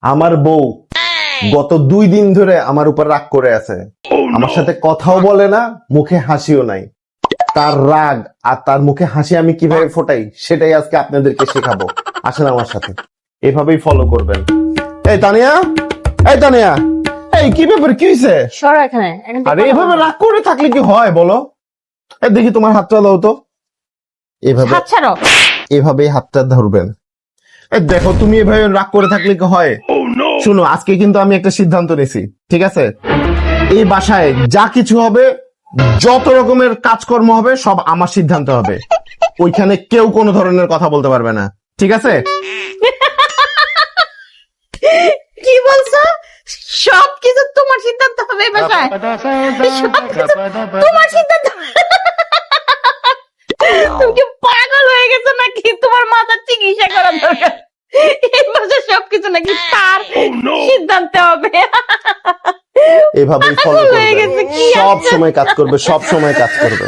আমার বউ গত 2 দিন ধরে আমার উপর রাগ করে আছে। আমার সাথে কথাও বলে না, মুখে হাসিও নাই। তার রাগ আর তার মুখে হাসি আমি কিভাবে ফোটাই সেটাই আজকে আপনাদেরকে শেখাবো। আসেন আমার সাথে, এভাবেই ফলো করবেন। এই তানিয়া, এই তানিয়া, এই কি ব্যাপার, কি হয়েছে? সরো এখানে। আরে এভাবে রাগ করে থাকলে কি হয় বলো? এই দেখি তোমার হাতটা দাও তো। এভাবে হাত ছাড়ো। এভাবেই হাতটা ধরবেন। এই দেখো, তুমি এভাবে রাগ করে থাকলে কি হয়? শুনো, আজকে কিন্তু আমি একটা সিদ্ধান্ত নিয়েছি, ঠিক আছে? এই বাসায় যা কিছু হবে, যত রকমের কাজকর্ম হবে, সব আমার সিদ্ধান্ত হবে। ওইখানে কেউ কোনো ধরনের কথা বলতে পারবে না, ঠিক আছে? কি বলছো? সবকিছু তোমার সিদ্ধান্ত হবে এই বাসায়? সবকিছু তোমার সিদ্ধান্ত? তুমি কি পাগল হয়ে গেছো নাকি? তোমার মাথার চিকিৎসা করা দরকার। এই বাসায় সবকিছু নাকি তার সিদ্ধান্ত হবে? এভাবেই ফলো পাগল হয়ে করবে, গেছে কি? সব সময় কাজ করবে, সব সময় কাজ করবে।